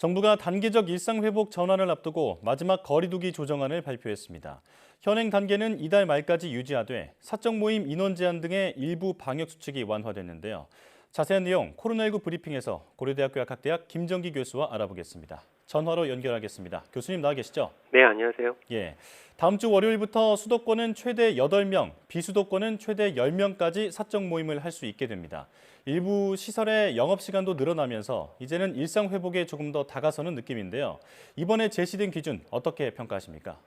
정부가 단계적 일상회복 전환을 앞두고 마지막 거리두기 조정안을 발표했습니다. 현행 단계는 이달 말까지 유지하되 사적 모임 인원 제한 등의 일부 방역 수칙이 완화됐는데요. 자세한 내용 코로나19 브리핑에서 고려대학교 약학대학 김정기 교수와 알아보겠습니다. 전화로 연결하겠습니다. 교수님 나와 계시죠? 네, 안녕하세요. 예. 다음 주 월요일부터 수도권은 최대 8명, 비수도권은 최대 10명까지 사적 모임을 할 수 있게 됩니다. 일부 시설의 영업시간도 늘어나면서 이제는 일상 회복에 조금 더 다가서는 느낌인데요. 이번에 제시된 기준 어떻게 평가하십니까?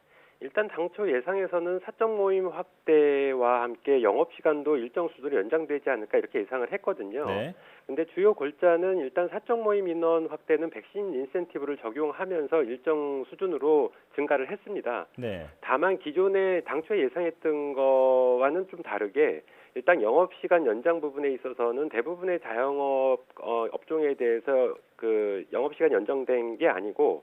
일단 당초 예상에서는 사적 모임 확대와 함께 영업시간도 일정 수준으로 연장되지 않을까 이렇게 예상을 했거든요. 네. 근데 주요 골자는 일단 사적 모임 인원 확대는 백신 인센티브를 적용하면서 일정 수준으로 증가를 했습니다. 네. 다만 기존에 당초에 예상했던 거와는 좀 다르게 일단 영업시간 연장 부분에 있어서는 대부분의 자영업 업종에 대해서 그 영업시간 연장된 게 아니고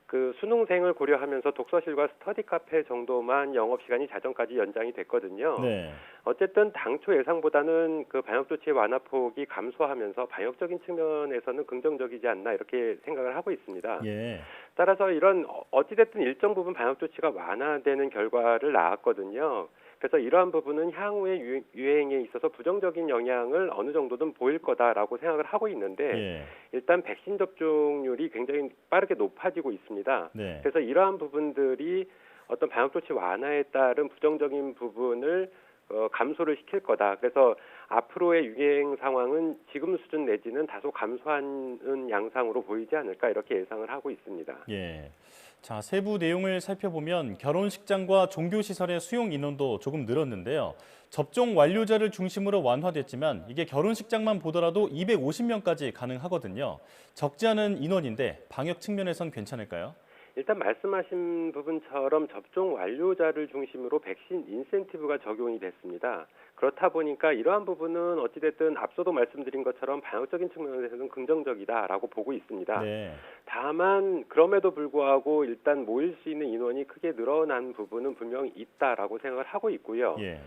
그 수능생을 고려하면서 독서실과 스터디 카페 정도만 영업시간이 자정까지 연장이 됐거든요. 네. 어쨌든 당초 예상보다는 그 방역조치의 완화폭이 감소하면서 방역적인 측면에서는 긍정적이지 않나 이렇게 생각을 하고 있습니다. 예. 따라서 이런 어찌됐든 일정 부분 방역조치가 완화되는 결과를 낳았거든요. 그래서 이러한 부분은 향후의 유행에 있어서 부정적인 영향을 어느 정도는 보일 거다라고 생각을 하고 있는데 예. 일단 백신 접종률이 굉장히 빠르게 높아지고 있습니다. 네. 그래서 이러한 부분들이 어떤 방역조치 완화에 따른 부정적인 부분을 감소를 시킬 거다. 그래서 앞으로의 유행 상황은 지금 수준 내지는 다소 감소하는 양상으로 보이지 않을까 이렇게 예상을 하고 있습니다. 예. 자, 세부 내용을 살펴보면 결혼식장과 종교시설의 수용 인원도 조금 늘었는데요. 접종 완료자를 중심으로 완화됐지만 이게 결혼식장만 보더라도 250명까지 가능하거든요. 적지 않은 인원인데 방역 측면에선 괜찮을까요? 일단 말씀하신 부분처럼 접종 완료자를 중심으로 백신 인센티브가 적용이 됐습니다. 그렇다 보니까 이러한 부분은 어찌됐든 앞서도 말씀드린 것처럼 방역적인 측면에서는 긍정적이다라고 보고 있습니다. 네. 다만 그럼에도 불구하고 일단 모일 수 있는 인원이 크게 늘어난 부분은 분명히 있다라고 생각을 하고 있고요. 예.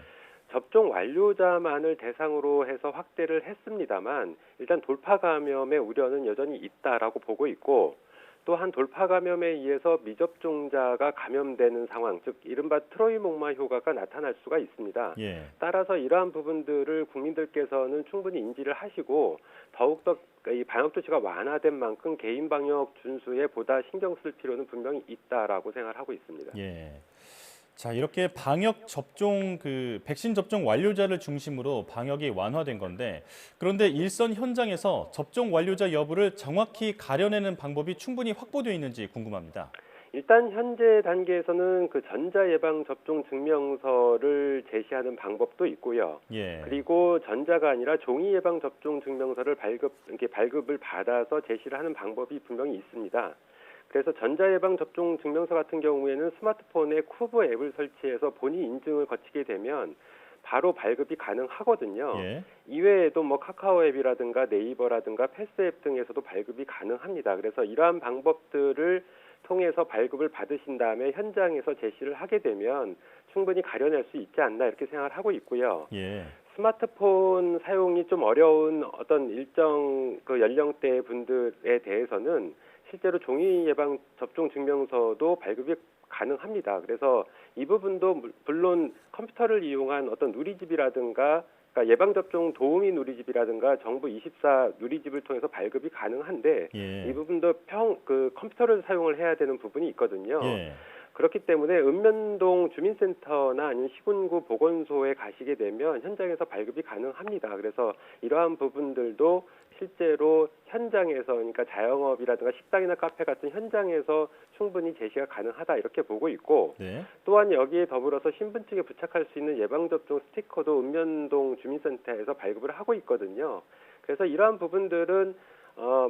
접종 완료자만을 대상으로 해서 확대를 했습니다만 일단 돌파 감염의 우려는 여전히 있다라고 보고 있고 또한 돌파 감염에 의해서 미접종자가 감염되는 상황, 즉 이른바 트로이 목마 효과가 나타날 수가 있습니다. 예. 따라서 이러한 부분들을 국민들께서는 충분히 인지를 하시고 더욱더 이 방역 조치가 완화된 만큼 개인 방역 준수에 보다 신경 쓸 필요는 분명히 있다라고 생각을 하고 있습니다. 예. 자, 이렇게 방역 접종 백신 접종 완료자를 중심으로 방역이 완화된 건데 그런데 일선 현장에서 접종 완료자 여부를 정확히 가려내는 방법이 충분히 확보되어 있는지 궁금합니다. 일단 현재 단계에서는 그 전자 예방 접종 증명서를 제시하는 방법도 있고요. 예. 그리고 전자가 아니라 종이 예방 접종 증명서를 발급을 받아서 제시를 하는 방법이 분명히 있습니다. 그래서 전자예방 접종 증명서 같은 경우에는 스마트폰에 쿠브 앱을 설치해서 본인 인증을 거치게 되면 바로 발급이 가능하거든요. 예. 이외에도 뭐 카카오 앱이라든가 네이버라든가 패스 앱 등에서도 발급이 가능합니다. 그래서 이러한 방법들을 통해서 발급을 받으신 다음에 현장에서 제시를 하게 되면 충분히 가려낼 수 있지 않나 이렇게 생각을 하고 있고요. 예. 스마트폰 사용이 좀 어려운 어떤 일정 그 연령대 분들에 대해서는 실제로 종이 예방 접종 증명서도 발급이 가능합니다. 그래서 이 부분도 물론 컴퓨터를 이용한 어떤 누리집이라든가 그러니까 예방접종 도우미 누리집이라든가 정부 24 누리집을 통해서 발급이 가능한데 예. 이 부분도 컴퓨터를 사용을 해야 되는 부분이 있거든요. 예. 그렇기 때문에 읍면동 주민센터나 아니면 시군구 보건소에 가시게 되면 현장에서 발급이 가능합니다. 그래서 이러한 부분들도 실제로 현장에서 그러니까 자영업이라든가 식당이나 카페 같은 현장에서 충분히 제시가 가능하다 이렇게 보고 있고 네. 또한 여기에 더불어서 신분증에 부착할 수 있는 예방접종 스티커도 읍면동 주민센터에서 발급을 하고 있거든요. 그래서 이러한 부분들은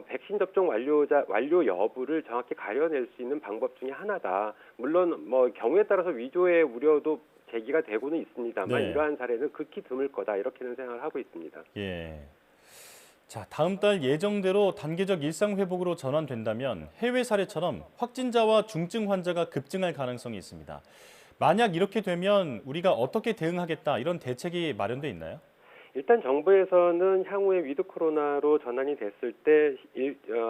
백신 접종 완료 여부를 정확히 가려낼 수 있는 방법 중에 하나다. 물론 뭐 경우에 따라서 위조의 우려도 제기가 되고는 있습니다만 네. 이러한 사례는 극히 드물 거다 이렇게는 생각을 하고 있습니다. 예. 자, 다음 달 예정대로 단계적 일상 회복으로 전환된다면 해외 사례처럼 확진자와 중증 환자가 급증할 가능성이 있습니다. 만약 이렇게 되면 우리가 어떻게 대응하겠다 이런 대책이 마련돼 있나요? 일단 정부에서는 향후에 위드 코로나로 전환이 됐을 때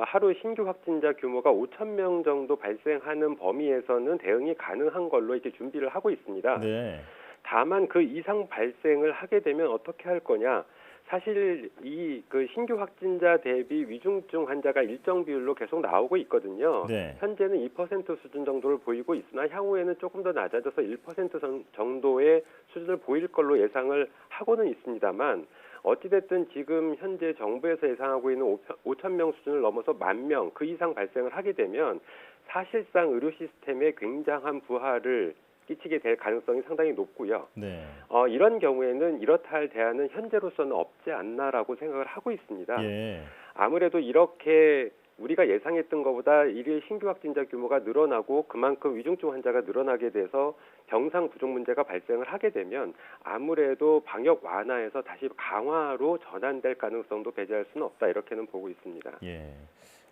하루 신규 확진자 규모가 5천 명 정도 발생하는 범위에서는 대응이 가능한 걸로 이렇게 준비를 하고 있습니다. 네. 다만 그 이상 발생을 하게 되면 어떻게 할 거냐? 사실 이 그 신규 확진자 대비 위중증 환자가 일정 비율로 계속 나오고 있거든요. 네. 현재는 2% 수준 정도를 보이고 있으나 향후에는 조금 더 낮아져서 1% 정도의 수준을 보일 걸로 예상을 하고는 있습니다만 어찌됐든 지금 현재 정부에서 예상하고 있는 5천 명 수준을 넘어서 10,000명 그 이상 발생을 하게 되면 사실상 의료 시스템에 굉장한 부하를 끼치게 될 가능성이 상당히 높고요. 네. 이런 경우에는 이렇다 할 대안은 현재로서는 없지 않나라고 생각을 하고 있습니다. 예. 아무래도 이렇게 우리가 예상했던 것보다 일일 신규 확진자 규모가 늘어나고 그만큼 위중증 환자가 늘어나게 돼서 병상 부족 문제가 발생을 하게 되면 아무래도 방역 완화에서 다시 강화로 전환될 가능성도 배제할 수는 없다 이렇게는 보고 있습니다. 예.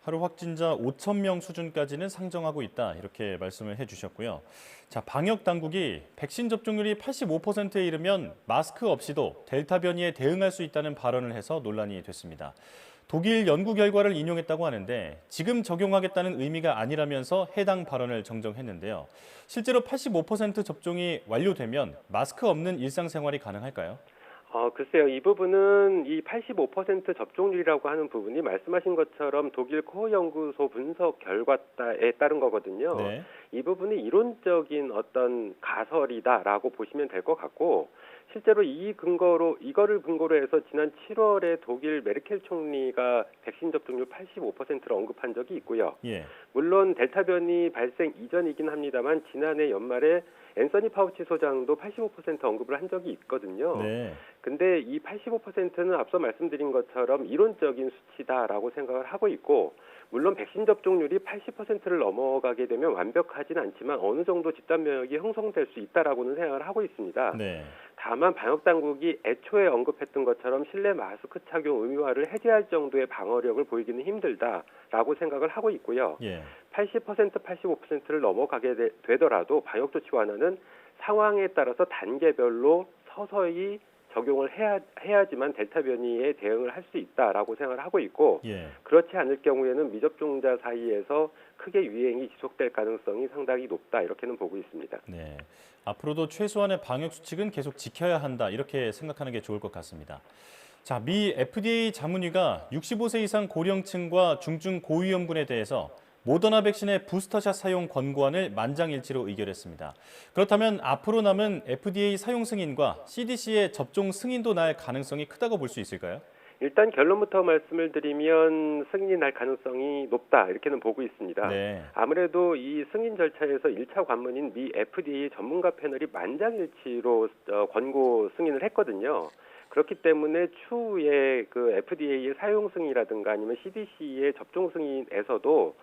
하루 확진자 5천 명 수준까지는 상정하고 있다 이렇게 말씀을 해주셨고요. 자, 방역 당국이 백신 접종률이 85%에 이르면 마스크 없이도 델타 변이에 대응할 수 있다는 발언을 해서 논란이 됐습니다. 독일 연구 결과를 인용했다고 하는데 지금 적용하겠다는 의미가 아니라면서 해당 발언을 정정했는데요. 실제로 85% 접종이 완료되면 마스크 없는 일상생활이 가능할까요? 글쎄요. 이 부분은 이 85% 접종률이라고 하는 부분이 말씀하신 것처럼 독일 코어 연구소 분석 결과에 따른 거거든요. 네. 이 부분이 이론적인 어떤 가설이다라고 보시면 될 것 같고 실제로 이거를 근거로 해서 지난 7월에 독일 메르켈 총리가 백신 접종률 85%를 언급한 적이 있고요. 예. 물론 델타 변이 발생 이전이긴 합니다만 지난해 연말에 앤서니 파우치 소장도 85% 언급을 한 적이 있거든요. 네. 근데 이 85%는 앞서 말씀드린 것처럼 이론적인 수치다라고 생각을 하고 있고 물론 백신 접종률이 80%를 넘어가게 되면 완벽하진 않지만 어느 정도 집단 면역이 형성될 수 있다라고는 생각을 하고 있습니다. 네. 다만 방역 당국이 애초에 언급했던 것처럼 실내 마스크 착용 의무화를 해제할 정도의 방어력을 보이기는 힘들다라고 생각을 하고 있고요. 예. 80%, 85%를 넘어가게 되더라도 방역 조치 완화는 상황에 따라서 단계별로 서서히 적용을 해야지만 델타 변이에 대응을 할 수 있다라고 생각을 하고 있고 예. 그렇지 않을 경우에는 미접종자 사이에서 크게 유행이 지속될 가능성이 상당히 높다 이렇게는 보고 있습니다. 네. 앞으로도 최소한의 방역 수칙은 계속 지켜야 한다 이렇게 생각하는 게 좋을 것 같습니다. 자, 미 FDA 자문위가 65세 이상 고령층과 중증 고위험군에 대해서 모더나 백신의 부스터샷 사용 권고안을 만장일치로 의결했습니다. 그렇다면 앞으로 남은 FDA 사용 승인과 CDC의 접종 승인도 날 가능성이 크다고 볼 수 있을까요? 일단 결론부터 말씀을 드리면 승인이 날 가능성이 높다 이렇게는 보고 있습니다. 네. 아무래도 이 승인 절차에서 1차 관문인 미 FDA 전문가 패널이 만장일치로 권고 승인을 했거든요. 그렇기 때문에 추후에 그 FDA의 사용 승인이라든가 아니면 CDC의 접종 승인에서도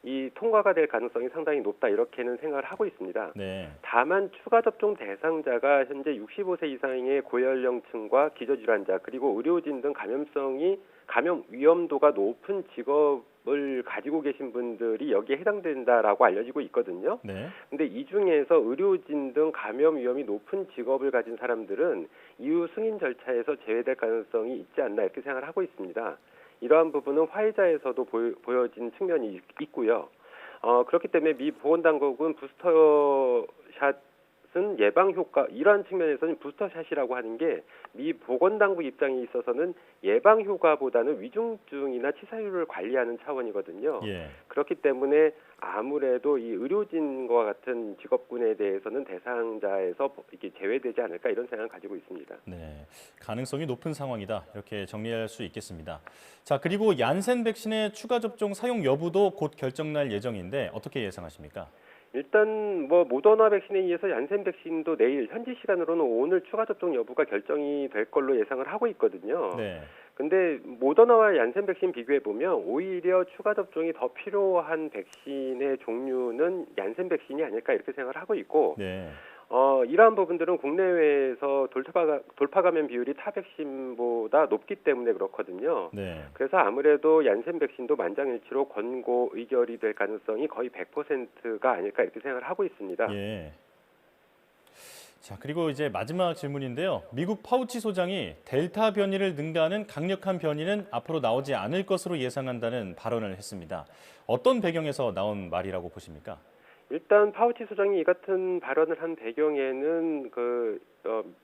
이 통과가 될 가능성이 상당히 높다 이렇게는 생각을 하고 있습니다. 네. 다만 추가 접종 대상자가 현재 65세 이상의 고연령층과 기저질환자 그리고 의료진 등 감염 위험도가 높은 직업을 가지고 계신 분들이 여기에 해당된다라고 알려지고 있거든요. 네. 근데 이 중에서 의료진 등 감염 위험이 높은 직업을 가진 사람들은 이후 승인 절차에서 제외될 가능성이 있지 않나 이렇게 생각을 하고 있습니다. 이러한 부분은 화이자에서도 보여진 측면이 있고요. 그렇기 때문에 미 보건당국은 부스터샷은 예방 효과 이러한 측면에서는 부스터샷이라고 하는 게 미 보건당국 입장에 있어서는 예방 효과보다는 위중증이나 치사율을 관리하는 차원이거든요. 예. 그렇기 때문에 아무래도 이 의료진과 같은 직업군에 대해서는 대상자에서 이렇게 제외되지 않을까 이런 생각을 가지고 있습니다. 네. 가능성이 높은 상황이다. 이렇게 정리할 수 있겠습니다. 자, 그리고 얀센 백신의 추가 접종 사용 여부도 곧 결정날 예정인데 어떻게 예상하십니까? 일단 모더나 백신에 의해서 얀센 백신도 내일 현지 시간으로는 오늘 추가 접종 여부가 결정이 될 걸로 예상을 하고 있거든요. 네. 근데 모더나와 얀센 백신 비교해 보면 오히려 추가 접종이 더 필요한 백신의 종류는 얀센 백신이 아닐까 이렇게 생각을 하고 있고 네. 이러한 부분들은 국내외에서 돌파 감염 비율이 타 백신보다 높기 때문에 그렇거든요. 네. 그래서 아무래도 얀센 백신도 만장일치로 권고 의결이 될 가능성이 거의 100%가 아닐까 이렇게 생각을 하고 있습니다. 예. 자, 그리고 이제 마지막 질문인데요. 미국 파우치 소장이 델타 변이를 능가하는 강력한 변이는 앞으로 나오지 않을 것으로 예상한다는 발언을 했습니다. 어떤 배경에서 나온 말이라고 보십니까? 일단 파우치 소장이 이 같은 발언을 한 배경에는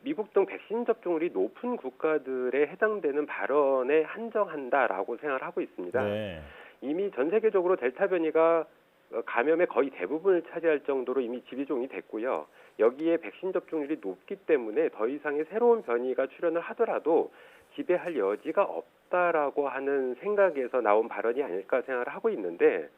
미국 등 백신 접종률이 높은 국가들에 해당되는 발언에 한정한다라고 생각을 하고 있습니다. 네. 이미 전 세계적으로 델타 변이가 감염의 거의 대부분을 차지할 정도로 이미 지배종이 됐고요. 여기에 백신 접종률이 높기 때문에 더 이상의 새로운 변이가 출현을 하더라도 지배할 여지가 없다라고 하는 생각에서 나온 발언이 아닐까 생각을 하고 있는데,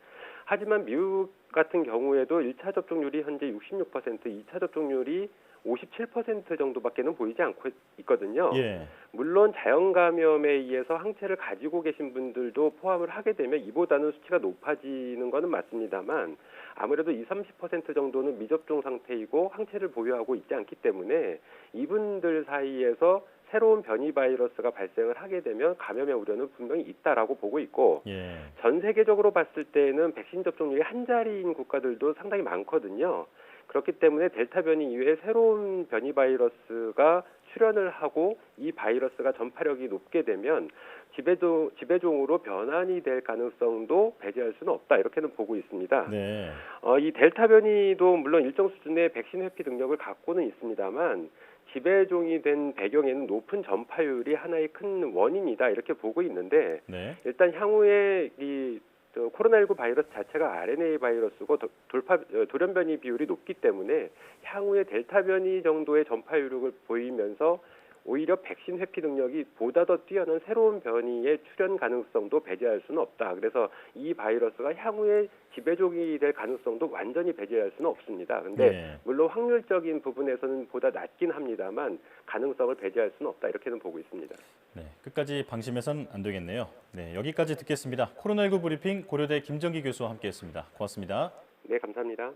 하지만 미국 같은 경우에도 1차 접종률이 현재 66%, 2차 접종률이 57% 정도밖에는 보이지 않고 있거든요. 예. 물론 자연 감염에 의해서 항체를 가지고 계신 분들도 포함을 하게 되면 이보다는 수치가 높아지는 것은 맞습니다만, 아무래도 20-30% 정도는 미접종 상태이고 항체를 보유하고 있지 않기 때문에 이분들 사이에서 새로운 변이 바이러스가 발생을 하게 되면 감염의 우려는 분명히 있다라고 보고 있고, 예. 전 세계적으로 봤을 때는 백신 접종률이 한 자리인 국가들도 상당히 많거든요. 그렇기 때문에 델타 변이 이외에 새로운 변이 바이러스가 출현을 하고 이 바이러스가 전파력이 높게 되면 지배종으로 변환이 될 가능성도 배제할 수는 없다, 이렇게는 보고 있습니다. 네. 이 델타 변이도 물론 일정 수준의 백신 회피 능력을 갖고는 있습니다만 지배종이 된 배경에는 높은 전파율이 하나의 큰 원인이다, 이렇게 보고 있는데, 네. 일단 향후에 이 코로나19 바이러스 자체가 RNA 바이러스고 돌연 변이 비율이 높기 때문에 향후에 델타 변이 정도의 전파율을 보이면서 오히려 백신 회피 능력이 보다 더 뛰어난 새로운 변이의 출현 가능성도 배제할 수는 없다. 그래서 이 바이러스가 향후에 지배종이 될 가능성도 완전히 배제할 수는 없습니다. 근데 네. 물론 확률적인 부분에서는 보다 낮긴 합니다만 가능성을 배제할 수는 없다, 이렇게는 보고 있습니다. 네, 끝까지 방심해선 안 되겠네요. 네, 여기까지 듣겠습니다. 코로나19 브리핑 고려대 김정기 교수와 함께했습니다. 고맙습니다. 네, 감사합니다.